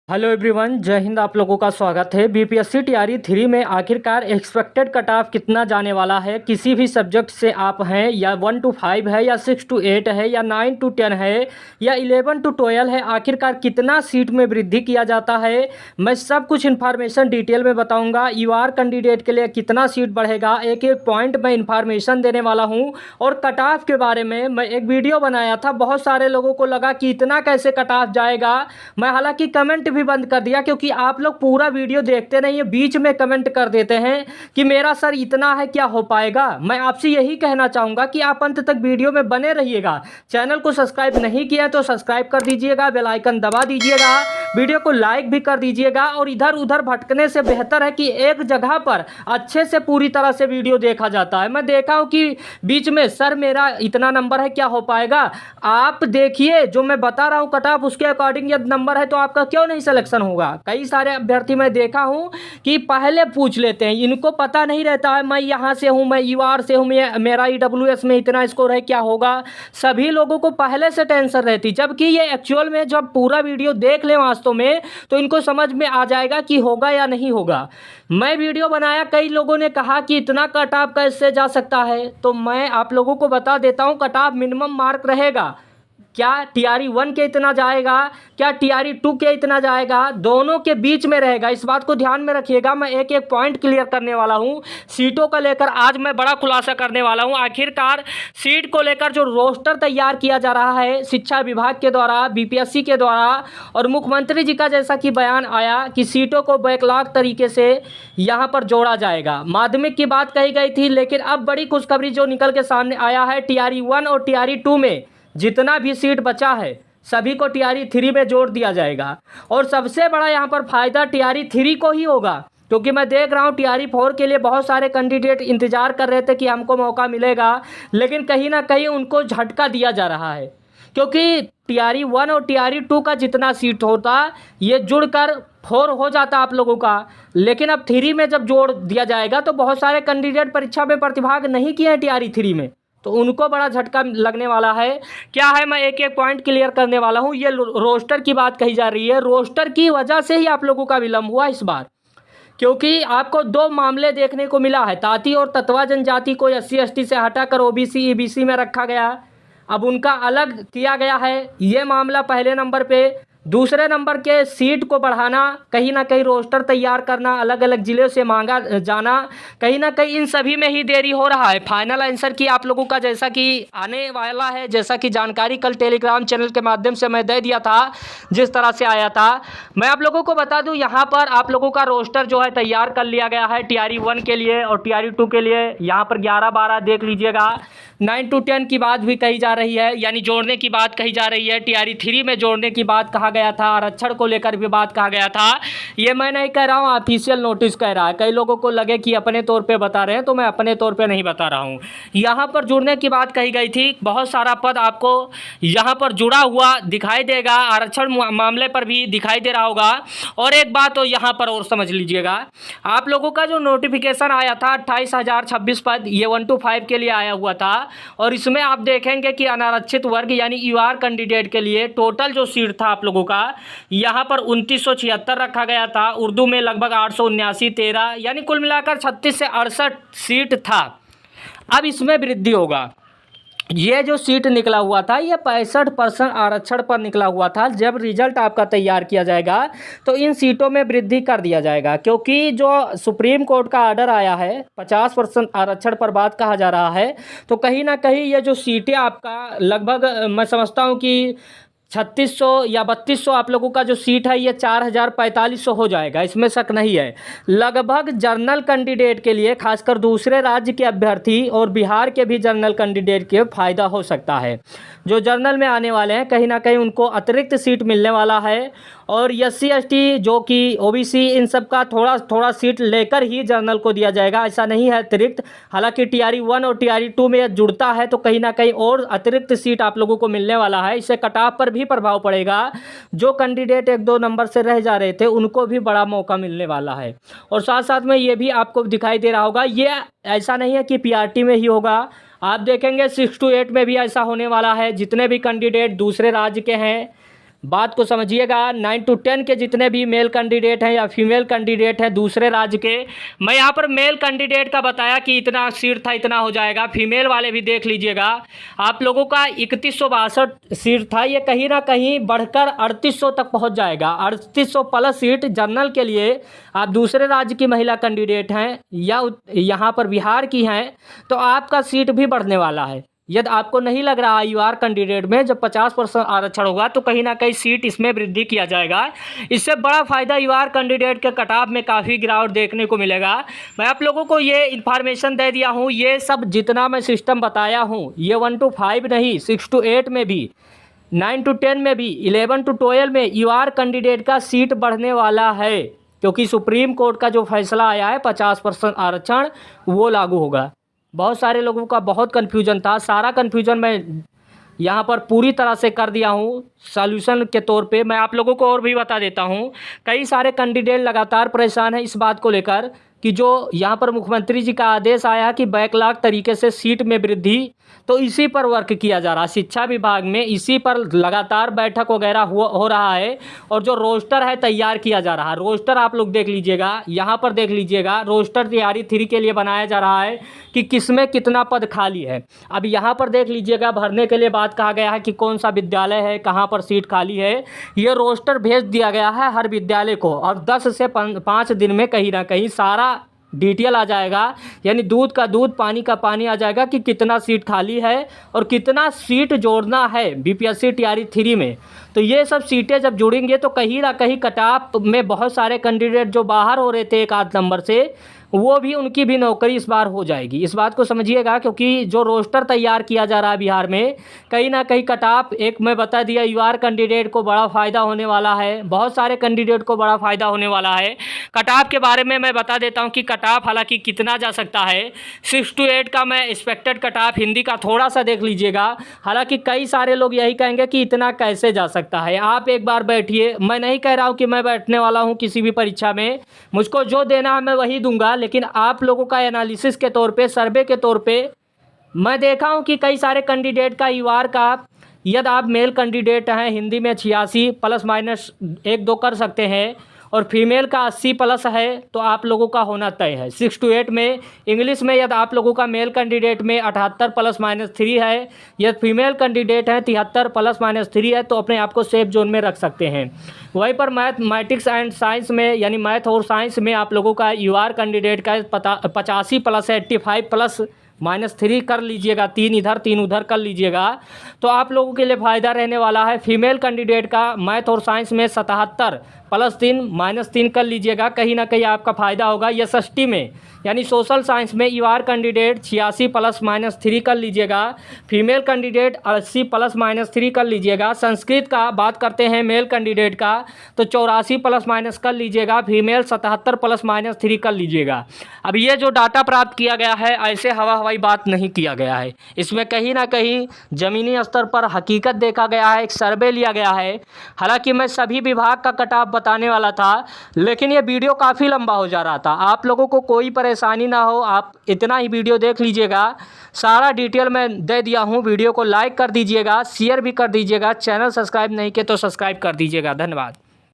Hello everyone, जय हिंद। आप लोगों का स्वागत है। बीपीएससी टीआरई 3 में आखिरकार एक्सपेक्टेड कट ऑफ कितना जाने वाला है। किसी भी सब्जेक्ट से आप हैं, या 1 to 5 है, या 6 to 8 है, या 9 to 10 है, या 11 to 12 है, आखिरकार कितना सीट में वृद्धि किया जाता है, मैं सब कुछ इन्फॉर्मेशन डिटेल में बताऊंगा। यूआर कैंडिडेट के लिए कितना सीट बढ़ेगा, एक एक पॉइंट में इन्फॉर्मेशन देने वाला हूँ। और कट ऑफ के बारे में मैं एक वीडियो बनाया था, बहुत सारे लोगों को लगा कि इतना कैसे कट ऑफ जाएगा। मैं हालांकि कमेंट भी बंद कर दिया, क्योंकि आप लोग पूरा वीडियो देखते नहीं है, बीच में कमेंट कर देते हैं कि मेरा सर इतना है, क्या हो पाएगा। मैं आपसे यही कहना चाहूँगा कि आप अंत तक वीडियो में बने रहिएगा। चैनल को सब्सक्राइब नहीं किया तो सब्सक्राइब कर दीजिएगा, बेल आइकन दबा दीजिएगा, वीडियो को लाइक भी कर दीजिएगा। और इधर उधर भटकने से बेहतर है कि एक जगह पर अच्छे से पूरी तरह से वीडियो देखा जाता है। मैं देखा हूँ कि बीच में सर मेरा इतना नंबर है, क्या हो पाएगा। आप देखिए, जो मैं बता रहा हूँ कट ऑफ, उसके अकॉर्डिंग यदि नंबर है तो आपका क्यों नहीं सिलेक्शन होगा। कई सारे अभ्यर्थी मैं देखा हूं कि पहले पूछ लेते हैं, इनको पता नहीं रहता है मैं यहां से हूं, मैं यूआर से हूं, मेरा ईडब्ल्यूएस में इतना स्कोर है, क्या होगा। सभी लोगों को पहले से टेंशन रहती, जबकि ये एक्चुअल में जब पूरा वीडियो देख लें वास्तव में, तो इनको समझ में आ जाएगा कि होगा या नहीं होगा। मैं वीडियो बनाया, कई लोगों ने कहा कि इतना कट ऑफ कैसे जा सकता है, तो मैं आप लोगों को बता देता हूं कट ऑफ मिनिमम मार्क रहेगा। क्या टीआरई 1 के इतना जाएगा, क्या टीआरई 2 के इतना जाएगा, दोनों के बीच में रहेगा। इस बात को ध्यान में रखिएगा। मैं एक एक पॉइंट क्लियर करने वाला हूं। सीटों को लेकर आज मैं बड़ा खुलासा करने वाला हूं। आखिरकार सीट को लेकर जो रोस्टर तैयार किया जा रहा है शिक्षा विभाग के द्वारा, बीपीएससी के द्वारा, और मुख्यमंत्री जी का जैसा कि बयान आया कि सीटों को बैकलॉग तरीके से यहाँ पर जोड़ा जाएगा। माध्यमिक की बात कही गई थी, लेकिन अब बड़ी खुशखबरी जो निकल के सामने आया है, टीआरई 1 और टीआरई 2 में जितना भी सीट बचा है सभी को टीआरई 3 में जोड़ दिया जाएगा। और सबसे बड़ा यहाँ पर फायदा टीआरई 3 को ही होगा, क्योंकि मैं देख रहा हूँ टीआरई 4 के लिए बहुत सारे कैंडिडेट इंतजार कर रहे थे कि हमको मौका मिलेगा, लेकिन कहीं ना कहीं उनको झटका दिया जा रहा है। क्योंकि टीआरई 1 और टीआरई 2 का जितना सीट होता, ये जुड़कर 4 हो जाता आप लोगों का, लेकिन अब 3 में जब जोड़ दिया जाएगा तो बहुत सारे कैंडिडेट परीक्षा में प्रतिभाग नहीं किए हैं टीआरई 3 में, तो उनको बड़ा झटका लगने वाला है। क्या है, मैं एक एक पॉइंट क्लियर करने वाला हूं। ये रोस्टर की बात कही जा रही है, रोस्टर की वजह से ही आप लोगों का विलंब हुआ इस बार, क्योंकि आपको 2 मामले देखने को मिला है। ताती और ततवा जनजाति को एससी एसटी से हटाकर ओबीसी ईबीसी में रखा गया, अब उनका अलग किया गया है, ये मामला पहले नंबर पे। दूसरे नंबर के सीट को बढ़ाना, कहीं ना कहीं रोस्टर तैयार करना, अलग अलग ज़िले से मांगा जाना, कहीं ना कहीं इन सभी में ही देरी हो रहा है। फाइनल आंसर की आप लोगों का जैसा कि आने वाला है, जैसा कि जानकारी कल टेलीग्राम चैनल के माध्यम से मैं दे दिया था, जिस तरह से आया था, मैं आप लोगों को बता दूं, यहाँ पर आप लोगों का रोस्टर जो है तैयार कर लिया गया है टीआरई 1 के लिए और टीआरई 2 के लिए। यहाँ पर 11-12 देख लीजिएगा। 9 to 10 की बात भी कही जा रही है, यानी जोड़ने की बात कही जा रही है। टीआरई 3 में जोड़ने की बात कहा गया था, आरक्षण को लेकर भी बात कहा गया था। ये मैं नहीं कह रहा हूँ, ऑफिशियल नोटिस कह रहा है। कई लोगों को लगे कि अपने तौर पे बता रहे हैं, तो मैं अपने तौर पे नहीं बता रहा हूँ। यहाँ पर जुड़ने की बात कही गई थी, बहुत सारा पद आपको यहाँ पर जुड़ा हुआ दिखाई देगा, आरक्षण मामले पर भी दिखाई दे रहा होगा। और एक बात तो यहाँ पर और समझ लीजिएगा, आप लोगों का जो नोटिफिकेशन आया था 28,026 पद, ये 1 to 5 के लिए आया हुआ था। और इसमें आप देखेंगे कि अनारक्षित वर्ग यानी यूआर कैंडिडेट के लिए टोटल जो सीट था आप लोगों का, यहाँ पर 2976 रखा गया था। उर्दू में लगभग 879 13, यानी कुल मिलाकर 36 से 68 सीट था। अब इसमें वृद्धि होगा। ये जो सीट निकला हुआ था, ये 65% आरक्षण पर निकला हुआ था। जब रिजल्ट आपका तैयार किया जाएगा तो इन सीटों में वृद्धि कर दिया जाएगा, क्योंकि जो सुप्रीम कोर्ट का ऑर्डर आया है 50% आरक्षण पर बात कहा जा रहा है, तो कहीं ना कहीं ये जो सीटें आपका लगभग मैं समझता हूँ कि 3600 या 3200 आप लोगों का जो सीट है, ये 4000-4500 हो जाएगा, इसमें शक नहीं है। लगभग जनरल कैंडिडेट के लिए, खासकर दूसरे राज्य के अभ्यर्थी और बिहार के भी जनरल कैंडिडेट के फ़ायदा हो सकता है। जो जनरल में आने वाले हैं, कहीं ना कहीं उनको अतिरिक्त सीट मिलने वाला है। और एससी एसटी जो कि ओबीसी, इन सब का थोड़ा थोड़ा सीट लेकर ही जनरल को दिया जाएगा, ऐसा नहीं है अतिरिक्त। हालांकि टीआरई 1 और टीआरई 2 में जुड़ता है, तो कहीं ना कहीं और अतिरिक्त सीट आप लोगों को मिलने वाला है। इससे कट ऑफ पर भी प्रभाव पड़ेगा। जो कैंडिडेट 1-2 नंबर से रह जा रहे थे, उनको भी बड़ा मौका मिलने वाला है। और साथ साथ में ये भी आपको दिखाई दे रहा होगा, ये ऐसा नहीं है कि पीआरटी में ही होगा, आप देखेंगे 6 to 8 में भी ऐसा होने वाला है। जितने भी कैंडिडेट दूसरे राज्य के हैं, बात को समझिएगा। 9 to 10 के जितने भी मेल कैंडिडेट हैं या फीमेल कैंडिडेट हैं दूसरे राज्य के, मैं यहाँ पर मेल कैंडिडेट का बताया कि इतना सीट था, इतना हो जाएगा। फीमेल वाले भी देख लीजिएगा, आप लोगों का 3162 सीट था, ये कहीं ना कहीं बढ़कर 3800 तक पहुँच जाएगा। 3800 प्लस सीट जनरल के लिए आप दूसरे राज्य की महिला कैंडिडेट हैं या यहाँ पर बिहार की हैं तो आपका सीट भी बढ़ने वाला है। यदि आपको नहीं लग रहा यूआर कैंडिडेट में जब 50% आरक्षण होगा तो कहीं ना कहीं सीट इसमें वृद्धि किया जाएगा। इससे बड़ा फ़ायदा यूआर कैंडिडेट के कटाव में काफ़ी गिरावट देखने को मिलेगा। मैं आप लोगों को ये इन्फॉर्मेशन दे दिया हूँ, ये सब जितना मैं सिस्टम बताया हूँ ये 1 to 5 नहीं, 6 to 8 में भी, 9 to 10 में भी, 11 to 12 में यूआर कैंडिडेट का सीट बढ़ने वाला है, क्योंकि सुप्रीम कोर्ट का जो फैसला आया है 50% आरक्षण वो लागू होगा। बहुत सारे लोगों का बहुत कन्फ्यूजन था, सारा कन्फ्यूजन मैं यहाँ पर पूरी तरह से कर दिया हूँ सॉल्यूशन के तौर पे। मैं आप लोगों को और भी बता देता हूँ, कई सारे कैंडिडेट लगातार परेशान हैं इस बात को लेकर कि जो यहाँ पर मुख्यमंत्री जी का आदेश आया कि बैकलॉग तरीके से सीट में वृद्धि, तो इसी पर वर्क किया जा रहा है शिक्षा विभाग में, इसी पर लगातार बैठक वगैरह हो रहा है और जो रोस्टर है तैयार किया जा रहा है। रोस्टर आप लोग देख लीजिएगा, यहाँ पर देख लीजिएगा, रोस्टर तैयारी 3 के लिए बनाया जा रहा है कि किसमें कितना पद खाली है। अब यहाँ पर देख लीजिएगा, भरने के लिए बात कहा गया है कि कौन सा विद्यालय है, कहाँ पर सीट खाली है, ये रोस्टर भेज दिया गया है हर विद्यालय को और 10 से 5 दिन में कहीं ना कहीं सारा डिटेल आ जाएगा, यानी दूध का दूध पानी का पानी आ जाएगा कि कितना सीट खाली है और कितना सीट जोड़ना है बीपीएससी टीआरई 3 में। तो ये सब सीटें जब जुड़ेंगे तो कहीं ना कहीं कटाप में बहुत सारे कैंडिडेट जो बाहर हो रहे थे एक आध नंबर से, वो भी उनकी भी नौकरी इस बार हो जाएगी। इस बात को समझिएगा, क्योंकि जो रोस्टर तैयार किया जा रहा है बिहार में, कहीं ना कहीं कटाप, एक मैं बता दिया यूआर कैंडिडेट को बड़ा फ़ायदा होने वाला है, बहुत सारे कैंडिडेट को बड़ा फ़ायदा होने वाला है। कटाप के बारे में मैं बता देता हूं कि कटाप हालांकि कितना जा सकता है, 6 to 8 का मैं एक्सपेक्टेड कटाप हिंदी का थोड़ा सा देख लीजिएगा। हालांकि कई सारे लोग यही कहेंगे कि इतना कैसे जा सकता है। आप एक बार बैठिए, मैं नहीं कह रहा हूँ कि मैं बैठने वाला हूँ किसी भी परीक्षा में, मुझको जो देना है मैं वही दूंगा, लेकिन आप लोगों का एनालिसिस के तौर पे, सर्वे के तौर पे मैं देखा हूं कि कई सारे कैंडिडेट का यूआर का, यदि आप मेल कैंडिडेट हैं हिंदी में 86 प्लस माइनस 1-2 कर सकते हैं और फीमेल का 80 प्लस है तो आप लोगों का होना तय है। 6 to 8 में इंग्लिश में यदि आप लोगों का मेल कैंडिडेट में 78 प्लस माइनस 3 है, यदि फीमेल कैंडिडेट हैं 73 प्लस माइनस 3 है तो अपने आप को सेफ जोन में रख सकते हैं। वहीं पर मैथमेटिक्स एंड साइंस में, यानी मैथ और साइंस में आप लोगों का यूआर कैंडिडेट का 85 प्लस 85 प्लस -3 कर लीजिएगा, 3 इधर 3 उधर कर लीजिएगा तो आप लोगों के लिए फ़ायदा रहने वाला है। फीमेल कैंडिडेट का मैथ और साइंस में 77 प्लस 3 -3 कर लीजिएगा, कहीं ना कहीं आपका फ़ायदा होगा। एसएसटी में यानी सोशल साइंस में यूआर कैंडिडेट 86 प्लस -3 कर लीजिएगा, फीमेल कैंडिडेट 80 प्लस -3 कर लीजिएगा। संस्कृत का बात करते हैं मेल कैंडिडेट का तो 84 प्लस माइनस कर लीजिएगा, फीमेल 77 प्लस -3 कर लीजिएगा। अब ये जो डाटा प्राप्त किया गया है ऐसे हवाई बात नहीं किया गया है, इसमें कहीं ना कहीं ज़मीनी स्तर पर हकीकत देखा गया है, एक सर्वे लिया गया है। हालांकि मैं सभी विभाग का कट-ऑफ बताने वाला था लेकिन ये वीडियो काफ़ी लंबा हो जा रहा था। आप लोगों को कोई परेशानी ना हो, आप इतना ही वीडियो देख लीजिएगा, सारा डिटेल मैं दे दिया हूँ। वीडियो को लाइक कर दीजिएगा, शेयर भी कर दीजिएगा, चैनल सब्सक्राइब नहीं किया तो सब्सक्राइब कर दीजिएगा। धन्यवाद।